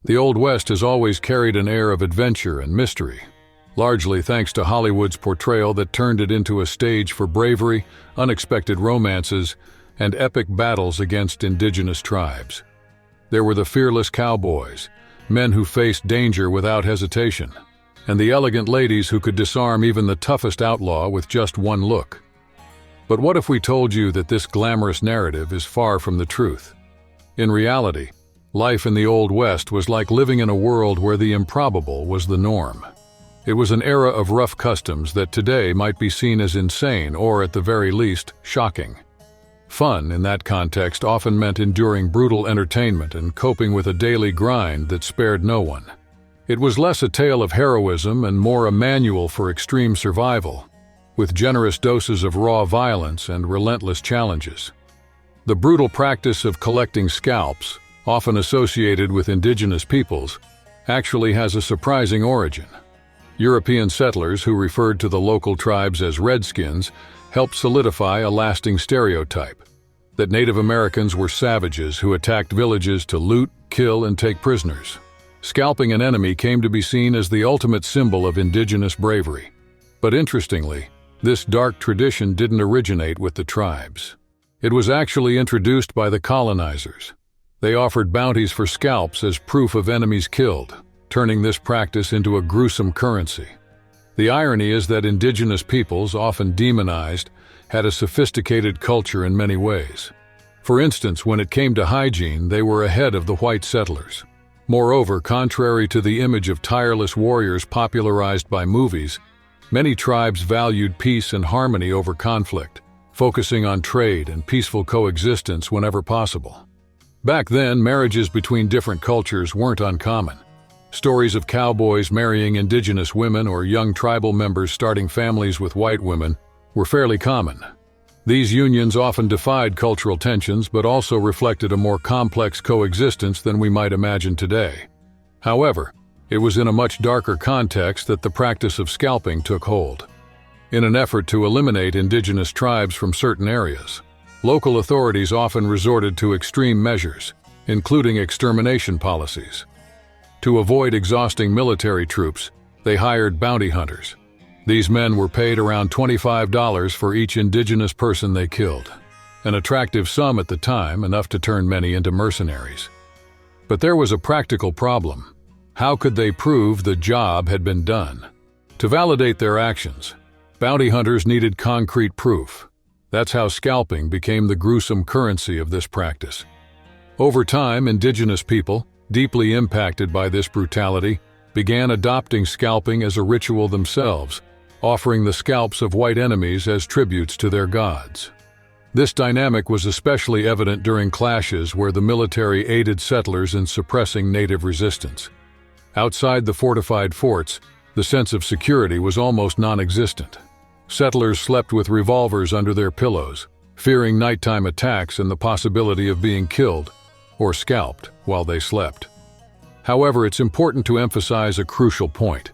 The Old West has always carried an air of adventure and mystery, largely thanks to Hollywood's portrayal that turned it into a stage for bravery, unexpected romances, and epic battles against indigenous tribes. There were the fearless cowboys, men who faced danger without hesitation, and the elegant ladies who could disarm even the toughest outlaw with just one look. But what if we told you that this glamorous narrative is far from the truth? In reality, life in the Old West was like living in a world where the improbable was the norm. It was an era of rough customs that today might be seen as insane or, at the very least, shocking. Fun, in that context, often meant enduring brutal entertainment and coping with a daily grind that spared no one. It was less a tale of heroism and more a manual for extreme survival, with generous doses of raw violence and relentless challenges. The brutal practice of collecting scalps, often associated with indigenous peoples, actually has a surprising origin. European settlers who referred to the local tribes as redskins helped solidify a lasting stereotype that Native Americans were savages who attacked villages to loot, kill, and take prisoners. Scalping an enemy came to be seen as the ultimate symbol of indigenous bravery. But interestingly, this dark tradition didn't originate with the tribes. It was actually introduced by the colonizers. They offered bounties for scalps as proof of enemies killed, turning this practice into a gruesome currency. The irony is that indigenous peoples, often demonized, had a sophisticated culture in many ways. For instance, when it came to hygiene, they were ahead of the white settlers. Moreover, contrary to the image of tireless warriors popularized by movies, many tribes valued peace and harmony over conflict, focusing on trade and peaceful coexistence whenever possible. Back then, marriages between different cultures weren't uncommon. Stories of cowboys marrying indigenous women or young tribal members starting families with white women were fairly common. These unions often defied cultural tensions but also reflected a more complex coexistence than we might imagine today. However, it was in a much darker context that the practice of scalping took hold. In an effort to eliminate indigenous tribes from certain areas, local authorities often resorted to extreme measures, including extermination policies. To avoid exhausting military troops, they hired bounty hunters. These men were paid around $25 for each indigenous person they killed, an attractive sum at the time, enough to turn many into mercenaries. But there was a practical problem. How could they prove the job had been done? To validate their actions, bounty hunters needed concrete proof. That's how scalping became the gruesome currency of this practice. Over time, indigenous people, deeply impacted by this brutality, began adopting scalping as a ritual themselves, offering the scalps of white enemies as tributes to their gods. This dynamic was especially evident during clashes where the military aided settlers in suppressing native resistance. Outside the fortified forts, the sense of security was almost non-existent. Settlers slept with revolvers under their pillows, fearing nighttime attacks and the possibility of being killed or scalped while they slept. However, it's important to emphasize a crucial point.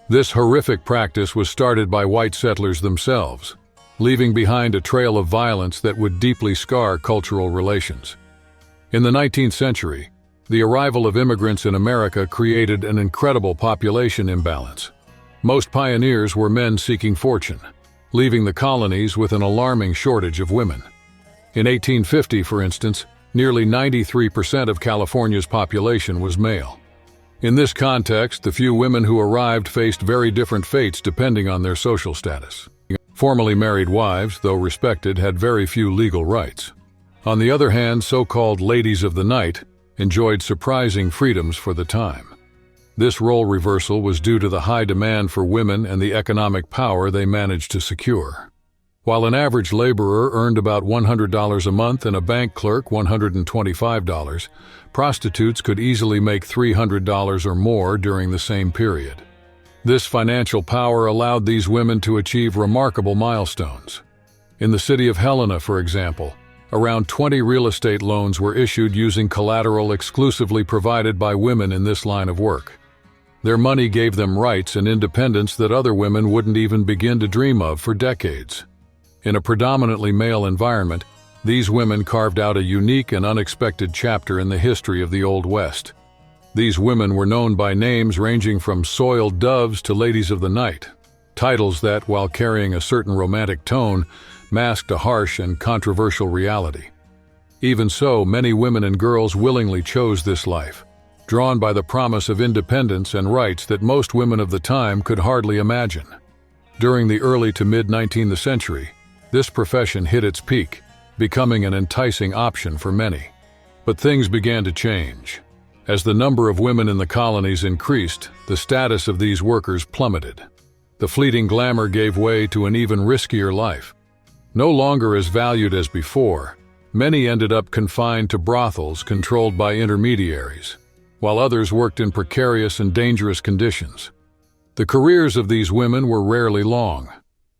This horrific practice was started by white settlers themselves, leaving behind a trail of violence that would deeply scar cultural relations. In the 19th century, the arrival of immigrants in America created an incredible population imbalance. Most pioneers were men seeking fortune, leaving the colonies with an alarming shortage of women. In 1850, for instance, nearly 93% of California's population was male. In this context, the few women who arrived faced very different fates depending on their social status. Formerly married wives, though respected, had very few legal rights. On the other hand, so-called ladies of the night enjoyed surprising freedoms for the time. This role reversal was due to the high demand for women and the economic power they managed to secure. While an average laborer earned about $100 a month and a bank clerk $125, prostitutes could easily make $300 or more during the same period. This financial power allowed these women to achieve remarkable milestones. In the city of Helena, for example, around 20 real estate loans were issued using collateral exclusively provided by women in this line of work. Their money gave them rights and independence that other women wouldn't even begin to dream of for decades. In a predominantly male environment, these women carved out a unique and unexpected chapter in the history of the Old West. These women were known by names ranging from soiled doves to ladies of the night, titles that, while carrying a certain romantic tone, masked a harsh and controversial reality. Even so, many women and girls willingly chose this life, drawn by the promise of independence and rights that most women of the time could hardly imagine. During the early to mid-19th century, this profession hit its peak, becoming an enticing option for many. But things began to change. As the number of women in the colonies increased, the status of these workers plummeted. The fleeting glamour gave way to an even riskier life. No longer as valued as before, many ended up confined to brothels controlled by intermediaries, while others worked in precarious and dangerous conditions. The careers of these women were rarely long.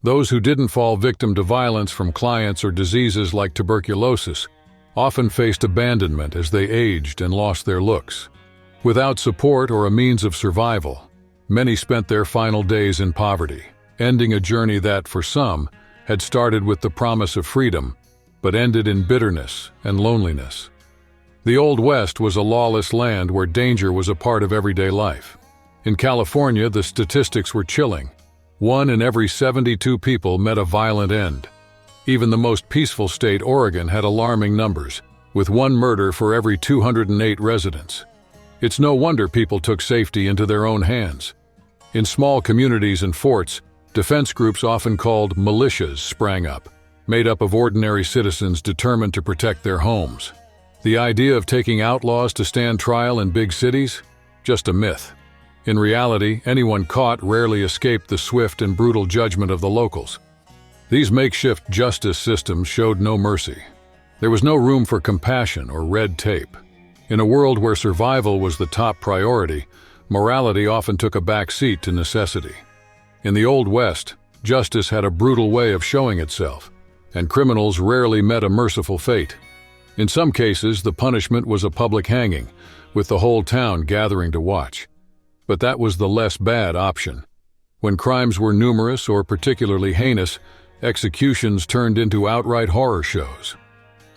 Those who didn't fall victim to violence from clients or diseases like tuberculosis often faced abandonment as they aged and lost their looks. Without support or a means of survival, many spent their final days in poverty, ending a journey that, for some, had started with the promise of freedom, but ended in bitterness and loneliness. The Old West was a lawless land where danger was a part of everyday life. In California, the statistics were chilling. 1 in every 72 people met a violent end. Even the most peaceful state, Oregon, had alarming numbers, with 1 murder for every 208 residents. It's no wonder people took safety into their own hands. In small communities and forts, defense groups often called militias sprang up, made up of ordinary citizens determined to protect their homes. The idea of taking outlaws to stand trial in big cities? Just a myth. In reality, anyone caught rarely escaped the swift and brutal judgment of the locals. These makeshift justice systems showed no mercy. There was no room for compassion or red tape. In a world where survival was the top priority, morality often took a back seat to necessity. In the Old West, justice had a brutal way of showing itself, and criminals rarely met a merciful fate. In some cases, the punishment was a public hanging, with the whole town gathering to watch. But that was the less bad option. When crimes were numerous or particularly heinous, executions turned into outright horror shows.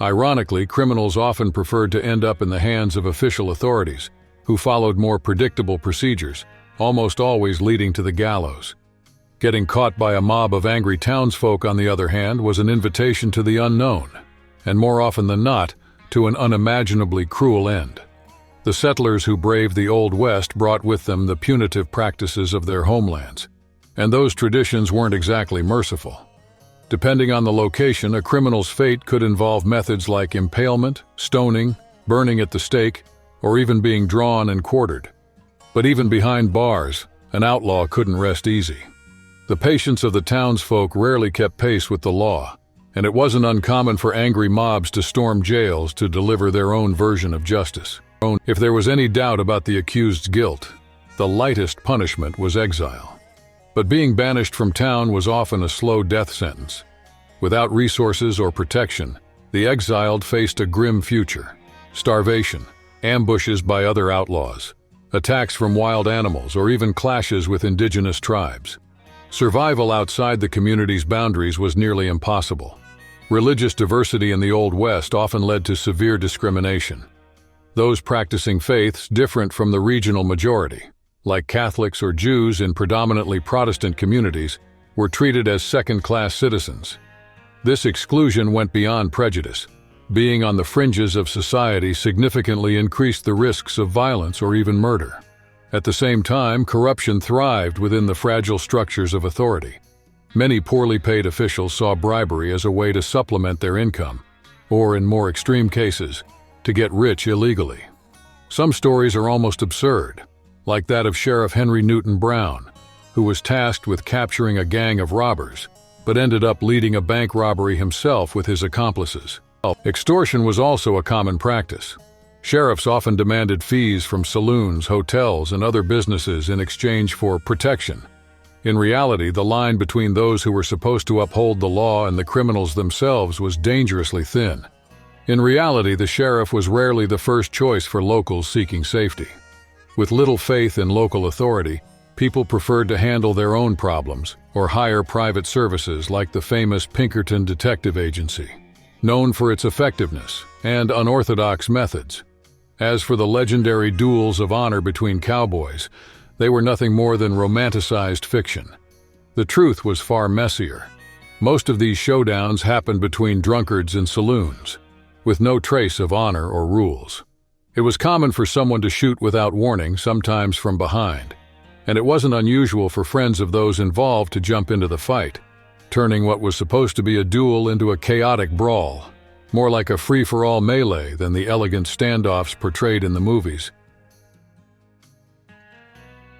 Ironically, criminals often preferred to end up in the hands of official authorities, who followed more predictable procedures, almost always leading to the gallows. Getting caught by a mob of angry townsfolk, on the other hand, was an invitation to the unknown, and more often than not, to an unimaginably cruel end. The settlers who braved the Old West brought with them the punitive practices of their homelands, and those traditions weren't exactly merciful. Depending on the location, a criminal's fate could involve methods like impalement, stoning, burning at the stake, or even being drawn and quartered. But even behind bars, an outlaw couldn't rest easy. The patience of the townsfolk rarely kept pace with the law, and it wasn't uncommon for angry mobs to storm jails to deliver their own version of justice. If there was any doubt about the accused's guilt, the lightest punishment was exile. But being banished from town was often a slow death sentence. Without resources or protection, the exiled faced a grim future: starvation, ambushes by other outlaws, attacks from wild animals, or even clashes with indigenous tribes. Survival outside the community's boundaries was nearly impossible. Religious diversity in the Old West often led to severe discrimination. Those practicing faiths different from the regional majority, like Catholics or Jews in predominantly Protestant communities, were treated as second-class citizens. This exclusion went beyond prejudice. Being on the fringes of society significantly increased the risks of violence or even murder. At the same time, corruption thrived within the fragile structures of authority. Many poorly paid officials saw bribery as a way to supplement their income, or in more extreme cases, to get rich illegally. Some stories are almost absurd, like that of Sheriff Henry Newton Brown, who was tasked with capturing a gang of robbers, but ended up leading a bank robbery himself with his accomplices. Extortion was also a common practice. Sheriffs often demanded fees from saloons, hotels, and other businesses in exchange for protection. In reality, the line between those who were supposed to uphold the law and the criminals themselves was dangerously thin. In reality, the sheriff was rarely the first choice for locals seeking safety. With little faith in local authority, people preferred to handle their own problems or hire private services like the famous Pinkerton Detective Agency, known for its effectiveness and unorthodox methods. As for the legendary duels of honor between cowboys, they were nothing more than romanticized fiction. The truth was far messier. Most of these showdowns happened between drunkards in saloons, with no trace of honor or rules. It was common for someone to shoot without warning, sometimes from behind, and it wasn't unusual for friends of those involved to jump into the fight, turning what was supposed to be a duel into a chaotic brawl, more like a free-for-all melee than the elegant standoffs portrayed in the movies.